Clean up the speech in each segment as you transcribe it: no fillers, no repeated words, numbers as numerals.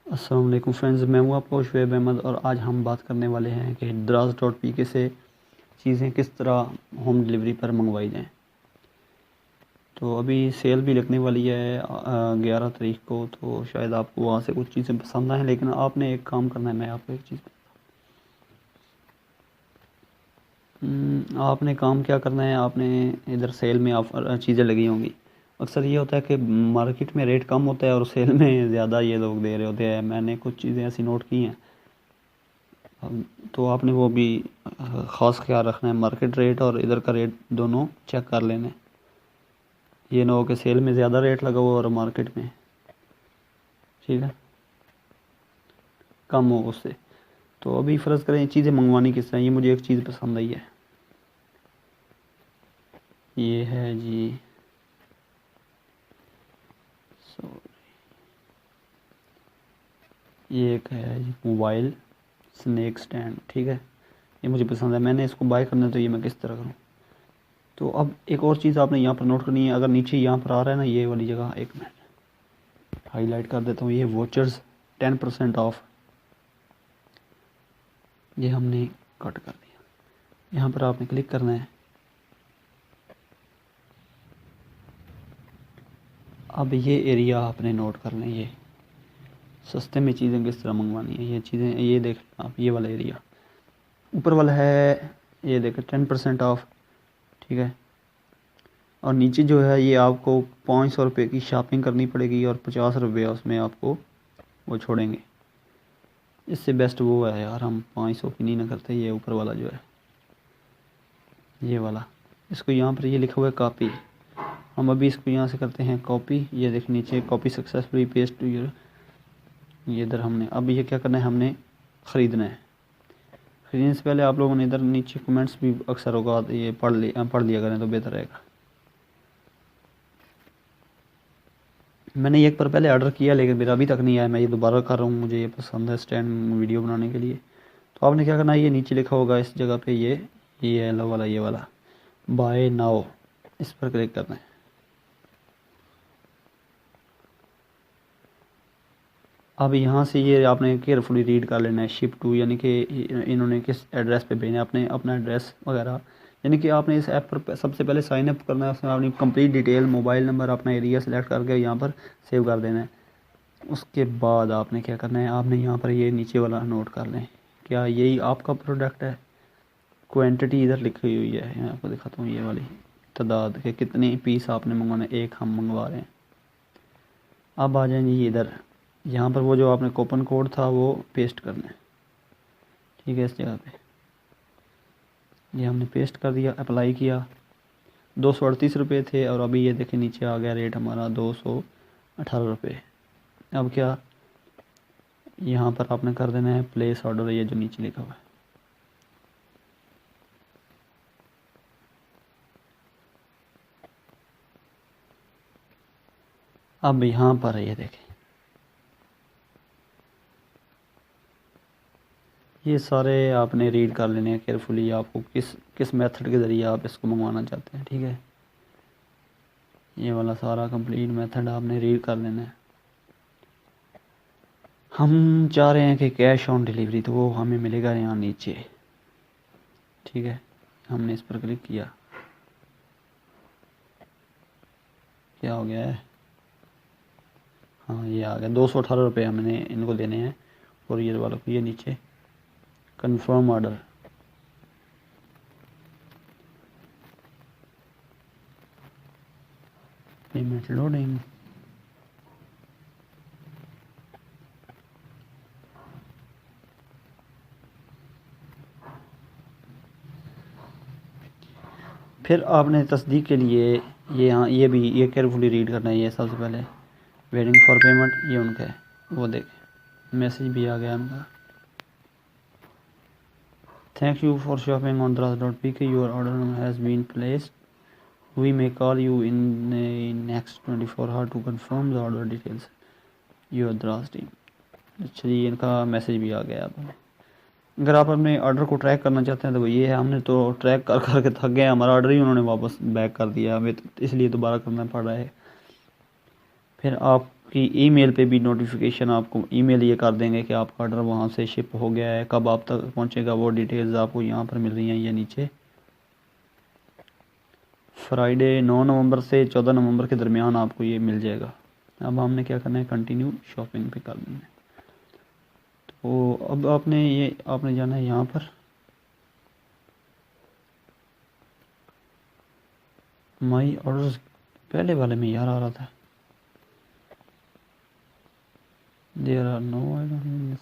अस्सलाम वालेकुम फ्रेंड्स, मैं हूँ आपका शुएब अहमद और आज हम बात करने वाले हैं कि Draaz.pk से चीज़ें किस तरह होम डिलीवरी पर मंगवाई जाएं। तो अभी सेल भी लगने वाली है 11 तारीख को, तो शायद आपको वहाँ से कुछ चीज़ें पसंद आएँ, लेकिन आपने एक काम करना है। मैं आपको एक चीज़ आपने काम क्या करना है, आपने इधर सेल में ऑफर चीज़ें लगी होंगी। अक्सर ये होता है कि मार्केट में रेट कम होता है और सेल में ज़्यादा ये लोग दे रहे होते हैं। मैंने कुछ चीज़ें ऐसी नोट की हैं, तो आपने वो भी ख़ास ख्याल रखना है। मार्केट रेट और इधर का रेट दोनों चेक कर लेना है। ये ना हो कि सेल में ज़्यादा रेट लगा हुआ और मार्केट में, ठीक है, कम हो उससे। तो अभी फ़र्ज़ करें चीज़ें मंगवानी किस तरह। ये मुझे एक चीज़ पसंद आई है, ये है जी, ये एक है जी मोबाइल स्नैक स्टैंड, ठीक है। ये मुझे पसंद है, मैंने इसको बाय करना है, तो ये मैं किस तरह करूँ। तो अब एक और चीज़ आपने यहाँ पर नोट करनी है। अगर नीचे यहाँ पर आ रहा है ना ये वाली जगह, एक मिनट हाईलाइट कर देता हूँ, ये वोचर्स 10% ऑफ, ये हमने कट कर दिया। यहाँ पर आपने क्लिक करना है। अब ये एरिया आपने नोट करना है, ये सस्ते में चीज़ें किस तरह मंगवानी है। ये चीज़ें ये देख आप, ये वाला एरिया ऊपर वाला है, ये देखें 10% ऑफ, ठीक है। और नीचे जो है ये आपको 500 रुपये की शॉपिंग करनी पड़ेगी और 50 रुपये उसमें आपको वो छोड़ेंगे। इससे बेस्ट वो है यार, हम 500 की नहीं ना करते। ये ऊपर वाला जो है ये वाला, इसको यहाँ पर ये लिखा हुआ है कॉपी, हम अभी इसको यहाँ से करते हैं कॉपी। ये देख नीचे copy successfully paste to your, ये इधर हमने अब ये क्या करना है, हमने ख़रीदना है। ख़रीदने से पहले आप लोगों ने इधर नीचे कमेंट्स भी अक्सर होगा, ये पढ़ लिया करें तो बेहतर रहेगा। मैंने एक पर पहले ऑर्डर किया लेकिन मेरा अभी तक नहीं आया, मैं ये दोबारा कर रहा हूँ। मुझे ये पसंद है स्टैंड वीडियो बनाने के लिए। तो आपने क्या करना है, ये नीचे लिखा होगा इस जगह पे, ये येलो वाला, ये वाला बाय नाउ, इस पर क्लिक करना है। अब यहाँ से ये आपने केयरफुली रीड कर लेना है, शिप टू, यानी कि इन्होंने किस एड्रेस पे भेजना है, अपने अपना एड्रेस वगैरह। यानी कि आपने इस ऐप पर सबसे पहले साइन अप करना है, उसमें आपने कंप्लीट डिटेल, मोबाइल नंबर, अपना एरिया सेलेक्ट करके यहाँ पर सेव कर देना है। उसके बाद आपने क्या करना है, आपने यहाँ पर ये नीचे वाला नोट कर लें, क्या यही आपका प्रोडक्ट है। क्वांटिटी इधर लिखी हुई है, मैं आपको दिखाता हूँ, ये वाली तादाद के कितने पीस आपने मंगवाने, एक हम मंगवा रहे हैं। अब आ जाएंगे इधर, यहाँ पर वो जो आपने कूपन कोड था वो पेस्ट करना है, ठीक है। इस जगह पे ये हमने पेस्ट कर दिया, अप्लाई किया। 238 रुपये थे और अभी ये देखें नीचे आ गया रेट हमारा 218 रुपये। अब क्या, यहाँ पर आपने कर देना है प्लेस ऑर्डर, ये जो नीचे लिखा हुआ है। अब यहाँ पर ये देखें, ये सारे आपने रीड कर लेने हैं केयरफुली, आपको किस किस मेथड के ज़रिए आप इसको मंगवाना चाहते हैं, ठीक है। ये वाला सारा कंप्लीट मेथड आपने रीड कर लेना है। हम चाह रहे हैं कि कैश ऑन डिलीवरी, तो वो हमें मिलेगा यहाँ नीचे, ठीक है। हमने इस पर क्लिक किया, क्या हो गया है, हाँ ये आ गया 218 रुपये हमने इनको देने हैं कुरियर वालों को। ये नीचे कंफर्म ऑर्डर, पेमेंट लोडिंग, फिर आपने तस्दीक के लिए ये यहाँ ये भी ये केयरफुली रीड करना है। ये सबसे पहले वेटिंग फॉर पेमेंट, ये उनका है, वो देखें मैसेज भी आ गया उनका। Thank you for shopping on Draaz.pk, your order has been placed, we may call you in next 24 hour to confirm the order details, your Draaz team. अच्छा जी, इनका मैसेज भी आ गया। अब अगर आप अपने ऑर्डर को ट्रैक करना चाहते हैं तो ये है, हमने तो ट्रैक कर कर के थक गए, हमारा ऑर्डर ही उन्होंने वापस बैक कर दिया, हमें तो इसलिए दोबारा करना पड़ रहा है। फिर आप आपकी ईमेल पे भी नोटिफिकेशन आपको ईमेल ये कर देंगे कि आपका ऑर्डर वहाँ से शिप हो गया है, कब आप तक पहुँचेगा वो डिटेल्स आपको यहाँ पर मिल रही हैं। ये नीचे फ्राइडे 9 नवंबर से 14 नवंबर के दरमियान आपको ये मिल जाएगा। अब हमने क्या करना है, कंटिन्यू शॉपिंग पे कर देना है। तो अब आपने जाना है यहाँ पर माई ऑर्डर्स, पहले वाले में यार आ रहा था देयर आर नो आइटम।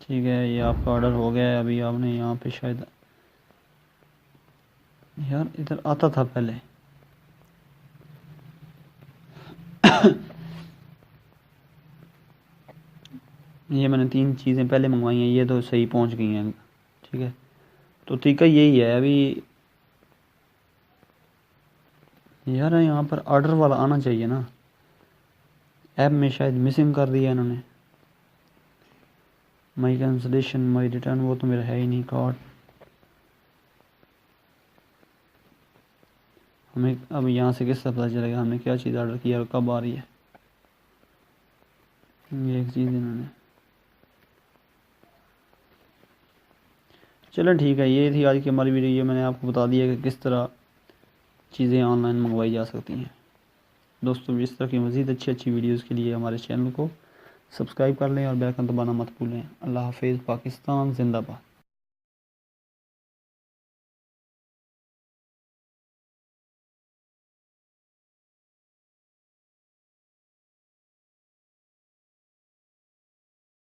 ठीक है, ये आपका ऑर्डर हो गया है। अभी आपने यहाँ पे शायद यार इधर आता था पहले ये मैंने 3 चीज़ें पहले मंगवाई हैं, ये तो सही पहुँच गई हैं। ठीक है, तो तरीका यही है। अभी यार यहाँ पर ऑर्डर वाला आना चाहिए ना, ऐप में शायद मिसिंग कर दिया इन्होंने। माई कैंसलेशन, माई रिटर्न, वो तो मेरा है ही नहीं कार्ड। हमें अब यहाँ से किससे पता चलेगा हमने क्या चीज़ ऑर्डर किया और कब आ रही है। ये एक चीज़ इन्होंने, चलो ठीक है, ये थी आज की हमारी वीडियो। ये मैंने आपको बता दिया कि किस तरह चीज़ें ऑनलाइन मंगवाई जा सकती हैं। दोस्तों, इस तरह की मज़ीद अच्छी वीडियोज़ के लिए हमारे चैनल को सब्सक्राइब कर लें और बेल आइकन दबाना मत भूलें। अल्लाह हाफिज़। पाकिस्तान जिंदाबाद।